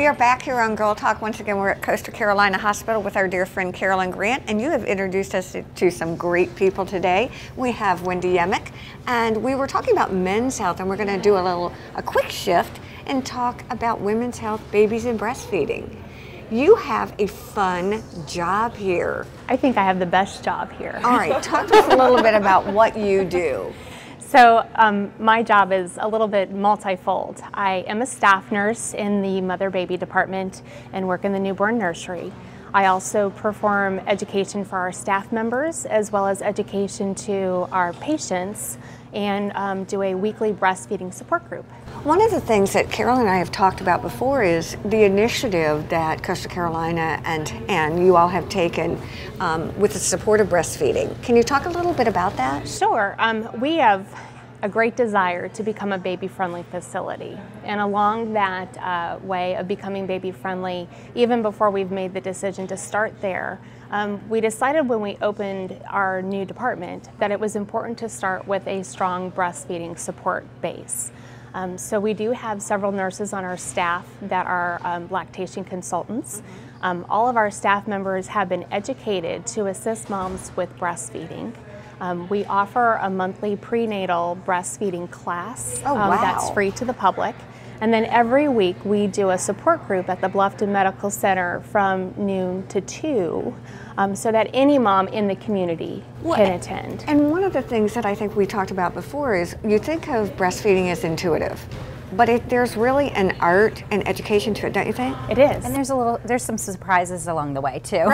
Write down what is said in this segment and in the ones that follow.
We are back here on Girl Talk. Once again, we're at Coastal Carolina Hospital with our dear friend Carolyn Grant, and you have introduced us to some great people today. We have Wendy Yemick, and we were talking about men's health, and we're going to do a quick shift and talk about women's health, babies, and breastfeeding. You have a fun job here. I think I have the best job here. All right, talk to us a little bit about what you do. So my job is a little bit multifold. I am a staff nurse in the mother-baby department and work in the newborn nursery. I also perform education for our staff members as well as education to our patients and do a weekly breastfeeding support group. One of the things that Carol and I have talked about before is the initiative that Coastal Carolina and you all have taken with the support of breastfeeding. Can you talk a little bit about that? Sure. We have a great desire to become a baby-friendly facility. And along that way of becoming baby-friendly, even before we've made the decision to start there, we decided when we opened our new department that it was important to start with a strong breastfeeding support base. So we do have several nurses on our staff that are lactation consultants. All of our staff members have been educated to assist moms with breastfeeding. We offer a monthly prenatal breastfeeding class that's free to the public. And then every week we do a support group at the Bluffton Medical Center from noon to 2 so that any mom in the community can attend. And one of the things that I think we talked about before is you think of breastfeeding as intuitive, but there's really an art and education to it, don't you think? It is. And there's some surprises along the way too.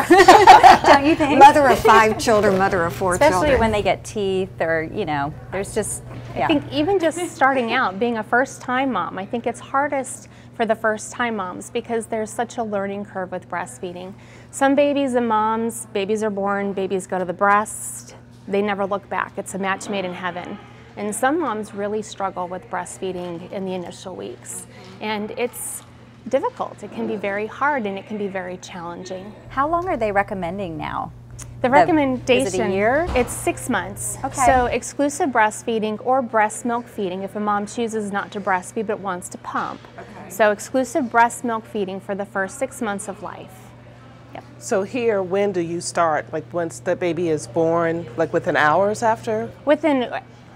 Don't you think? Mother of 5 children, mother of 4 children. Especially when they get teeth or, you know, there's just, yeah. I think even just starting out, being a first-time mom, I think it's hardest for the first-time moms because there's such a learning curve with breastfeeding. Some babies and moms, babies are born, babies go to the breast, they never look back. It's a match made in heaven. And some moms really struggle with breastfeeding in the initial weeks. And it's difficult. It can be very hard and it can be very challenging. How long are they recommending now? The recommendation, is it a year? It's 6 months. Okay. So exclusive breastfeeding or breast milk feeding if a mom chooses not to breastfeed but wants to pump. Okay. So exclusive breast milk feeding for the first 6 months of life. Yep. So here, when do you start? Like once the baby is born, like within hours after?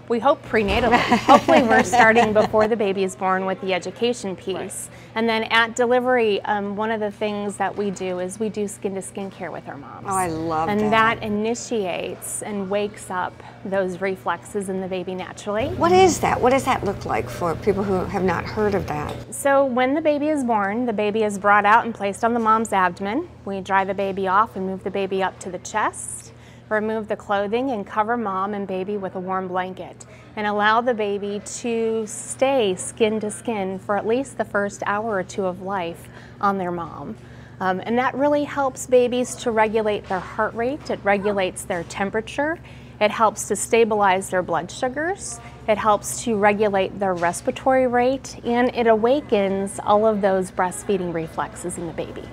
We hope prenatally. Hopefully we're starting before the baby is born with the education piece. Right. And then at delivery, one of the things that we do is we do skin-to-skin care with our moms. Oh, I love that. And that initiates and wakes up those reflexes in the baby naturally. What is that? What does that look like for people who have not heard of that? So when the baby is born, the baby is brought out and placed on the mom's abdomen. We dry the baby off and move the baby up to the chest. Remove the clothing and cover mom and baby with a warm blanket and allow the baby to stay skin to skin for at least the first hour or 2 of life on their mom. And that really helps babies to regulate their heart rate, it regulates their temperature, it helps to stabilize their blood sugars, it helps to regulate their respiratory rate, and it awakens all of those breastfeeding reflexes in the baby.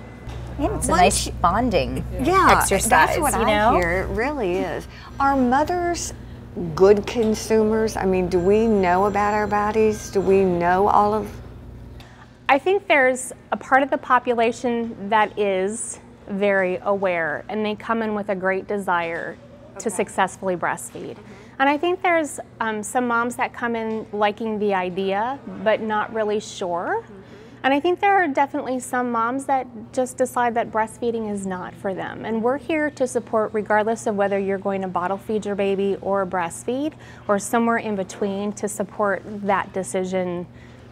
And it's a nice bonding exercise, that's what you know? I hear. It really is. Are mothers good consumers? I mean, do we know about our bodies? Do we know all of? I think there's a part of the population that is very aware, and they come in with a great desire to successfully breastfeed. And I think there's some moms that come in liking the idea, but not really sure. And I think there are definitely some moms that just decide that breastfeeding is not for them. And we're here to support regardless of whether you're going to bottle feed your baby or breastfeed or somewhere in between to support that decision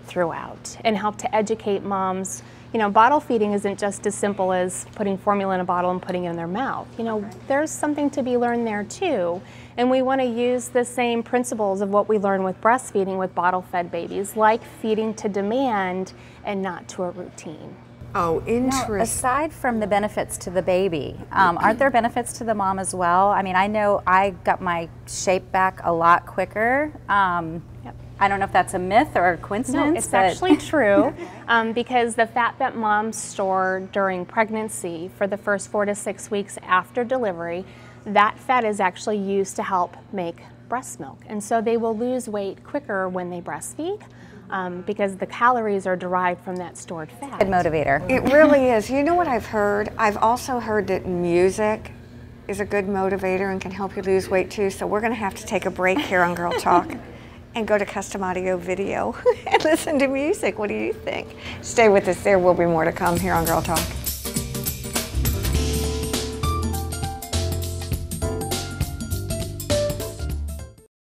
throughout and help to educate moms. You know, bottle feeding isn't just as simple as putting formula in a bottle and putting it in their mouth. You know, there's something to be learned there too. And we want to use the same principles of what we learn with breastfeeding with bottle-fed babies, like feeding to demand and not to a routine. Oh, interesting. Now, aside from the benefits to the baby, aren't there benefits to the mom as well? I mean, I know I got my shape back a lot quicker. I don't know if that's a myth or a coincidence. No, it's actually true because the fat that moms store during pregnancy for the first 4 to 6 weeks after delivery, that fat is actually used to help make breast milk. And so they will lose weight quicker when they breastfeed. because the calories are derived from that stored fat. Good motivator. It really is. You know what I've heard? I've also heard that music is a good motivator and can help you lose weight too. So we're going to have to take a break here on Girl Talk and go to Custom Audio Video and listen to music. What do you think? Stay with us. There will be more to come here on Girl Talk.